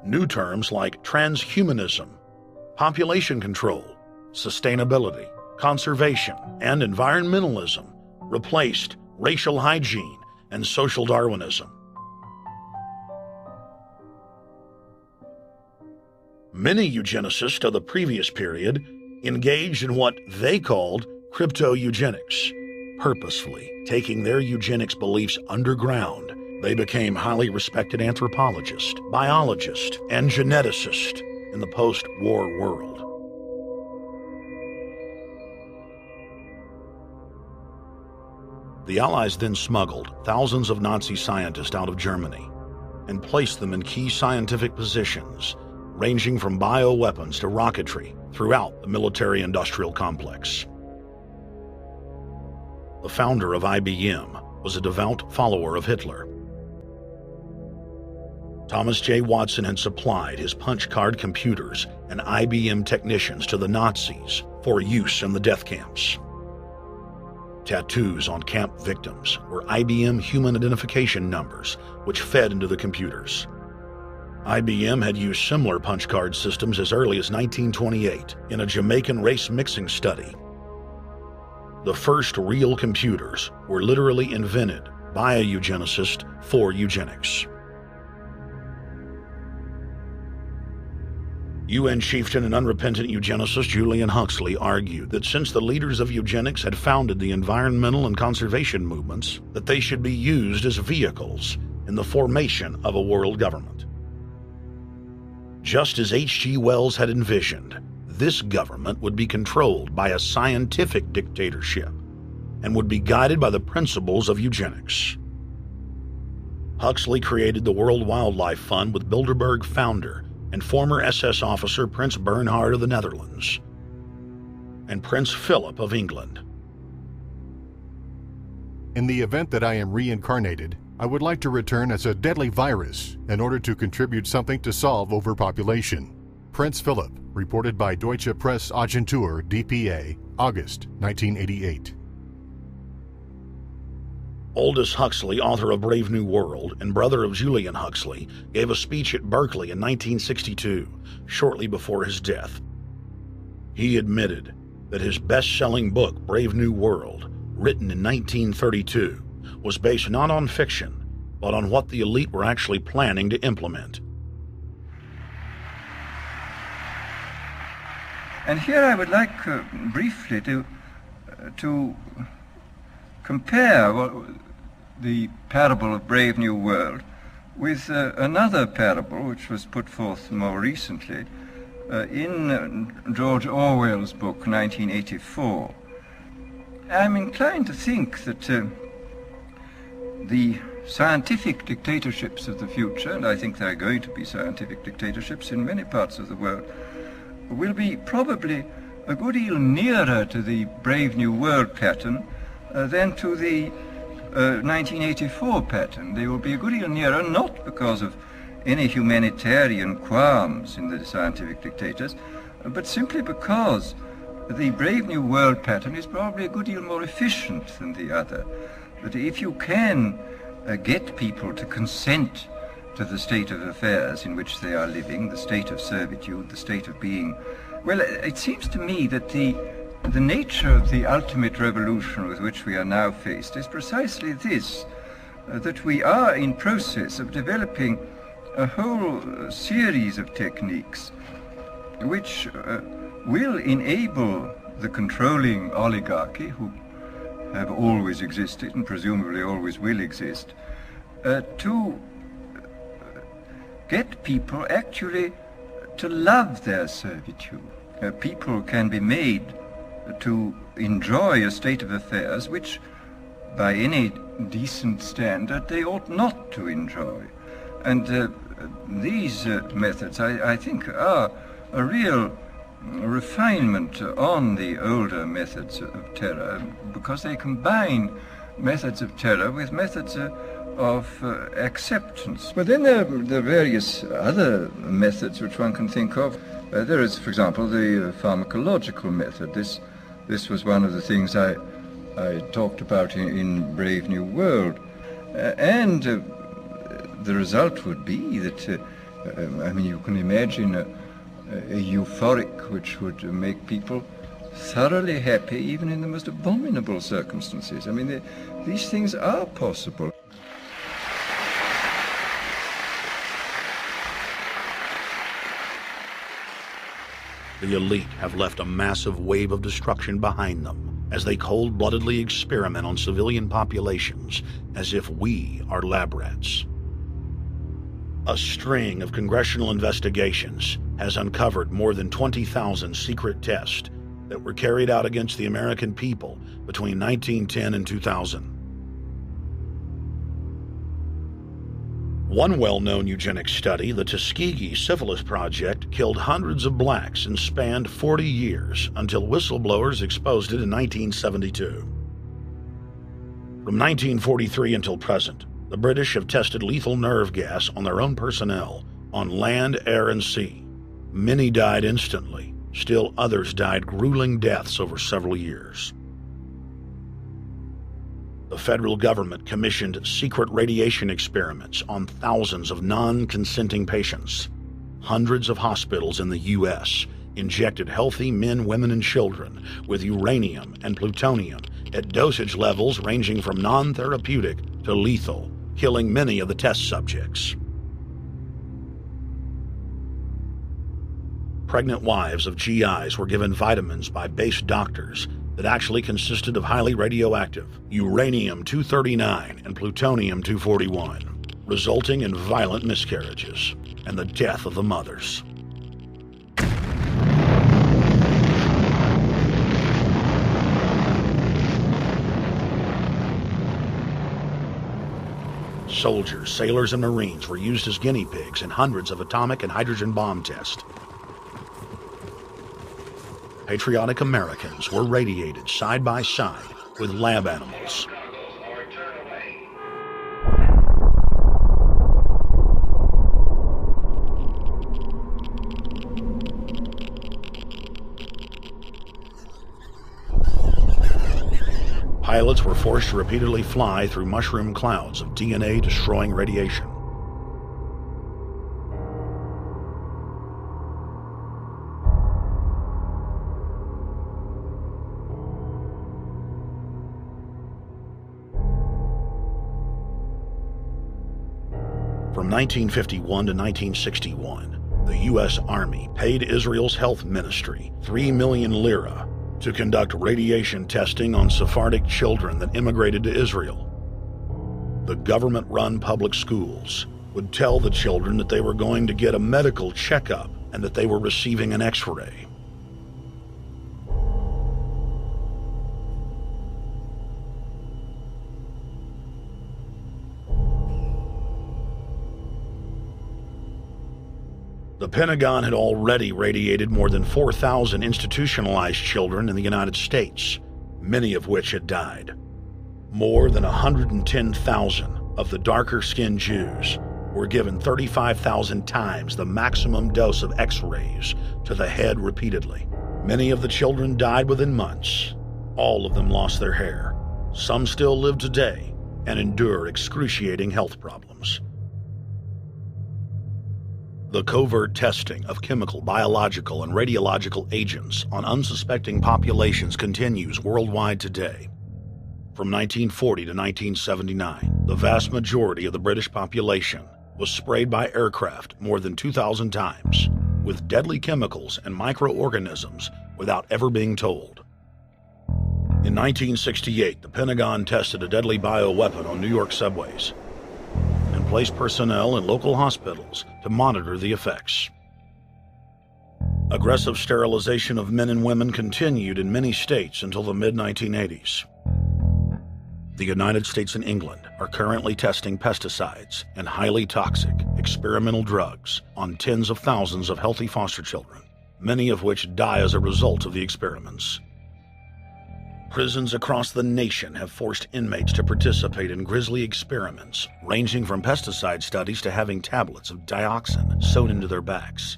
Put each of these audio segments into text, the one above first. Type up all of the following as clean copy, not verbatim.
New terms like transhumanism, population control, sustainability, conservation, and environmentalism replaced racial hygiene and social Darwinism. Many eugenicists of the previous period engaged in what they called crypto-eugenics, purposefully taking their eugenics beliefs underground. They became highly respected anthropologists, biologists, and geneticists in the post-war world. The Allies then smuggled thousands of Nazi scientists out of Germany and placed them in key scientific positions, ranging from bioweapons to rocketry throughout the military-industrial complex. The founder of IBM was a devout follower of Hitler. Thomas J. Watson had supplied his punch card computers and IBM technicians to the Nazis for use in the death camps. Tattoos on camp victims were IBM human identification numbers, which fed into the computers. IBM had used similar punch card systems as early as 1928 in a Jamaican race mixing study. The first real computers were literally invented by a eugenicist for eugenics. UN chieftain and unrepentant eugenicist Julian Huxley argued that since the leaders of eugenics had founded the environmental and conservation movements, that they should be used as vehicles in the formation of a world government. Just as H.G. Wells had envisioned, this government would be controlled by a scientific dictatorship and would be guided by the principles of eugenics. Huxley created the World Wildlife Fund with Bilderberg founder and former SS officer Prince Bernhard of the Netherlands and Prince Philip of England. In the event that I am reincarnated, I would like to return as a deadly virus in order to contribute something to solve overpopulation. Prince Philip, reported by Deutsche Presseagentur DPA, August 1988. Aldous Huxley, author of Brave New World and brother of Julian Huxley, gave a speech at Berkeley in 1962, shortly before his death. He admitted that his best-selling book, Brave New World, written in 1932, was based not on fiction, but on what the elite were actually planning to implement. And here I would like briefly to compare the parable of Brave New World with another parable which was put forth more recently in George Orwell's book 1984. I'm inclined to think that the scientific dictatorships of the future, and I think there are going to be scientific dictatorships in many parts of the world, will be probably a good deal nearer to the Brave New World pattern than to the 1984 pattern. They will be a good deal nearer, not because of any humanitarian qualms in the scientific dictators, but simply because the Brave New World pattern is probably a good deal more efficient than the other. But if you can get people to consent to the state of affairs in which they are living, the state of servitude, the state of being, well, it seems to me that the nature of the ultimate revolution with which we are now faced is precisely this, that we are in process of developing a whole series of techniques which will enable the controlling oligarchy, who have always existed and presumably always will exist, to get people actually to love their servitude. People can be made to enjoy a state of affairs which, by any decent standard, they ought not to enjoy. And these methods, I think, are a real refinement on the older methods of terror, because they combine methods of terror with methods of acceptance. But then there are various other methods which one can think of. There is, for example, the pharmacological method. This was one of the things I talked about in Brave New World. And the result would be that I mean, you can imagine a euphoric which would make people thoroughly happy even in the most abominable circumstances. I mean, these things are possible. The elite have left a massive wave of destruction behind them as they cold-bloodedly experiment on civilian populations as if we are lab rats. A string of congressional investigations has uncovered more than 20,000 secret tests that were carried out against the American people between 1910 and 2000. One well-known eugenics study, the Tuskegee Syphilis Project, killed hundreds of blacks and spanned 40 years until whistleblowers exposed it in 1972. From 1943 until present, the British have tested lethal nerve gas on their own personnel, on land, air, and sea. Many died instantly. Still others died grueling deaths over several years. The federal government commissioned secret radiation experiments on thousands of non-consenting patients. Hundreds of hospitals in the U.S. injected healthy men, women, and children with uranium and plutonium at dosage levels ranging from non-therapeutic to lethal, killing many of the test subjects. Pregnant wives of GIs were given vitamins by base doctors that actually consisted of highly radioactive uranium-239 and plutonium-241, resulting in violent miscarriages and the death of the mothers. Soldiers, sailors, and Marines were used as guinea pigs in hundreds of atomic and hydrogen bomb tests. Patriotic Americans were radiated side by side with lab animals. Pilots were forced to repeatedly fly through mushroom clouds of DNA-destroying radiation. From 1951 to 1961, the U.S. Army paid Israel's health ministry 3 million lira to conduct radiation testing on Sephardic children that immigrated to Israel. The government-run public schools would tell the children that they were going to get a medical checkup and that they were receiving an X-ray. The Pentagon had already radiated more than 4,000 institutionalized children in the United States, many of which had died. More than 110,000 of the darker-skinned Jews were given 35,000 times the maximum dose of X-rays to the head repeatedly. Many of the children died within months. All of them lost their hair. Some still live today and endure excruciating health problems. The covert testing of chemical, biological, and radiological agents on unsuspecting populations continues worldwide today. From 1940 to 1979, the vast majority of the British population was sprayed by aircraft more than 2,000 times with deadly chemicals and microorganisms without ever being told. In 1968, the Pentagon tested a deadly bioweapon on New York subways and placed personnel in local hospitals to monitor the effects. Aggressive sterilization of men and women continued in many states until the mid-1980s. The United States and England are currently testing pesticides and highly toxic experimental drugs on tens of thousands of healthy foster children, many of which die as a result of the experiments. Prisons across the nation have forced inmates to participate in grisly experiments, ranging from pesticide studies to having tablets of dioxin sewn into their backs.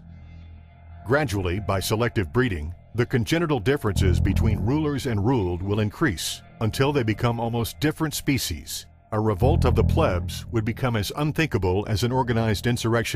Gradually, by selective breeding, the congenital differences between rulers and ruled will increase until they become almost different species. A revolt of the plebs would become as unthinkable as an organized insurrection.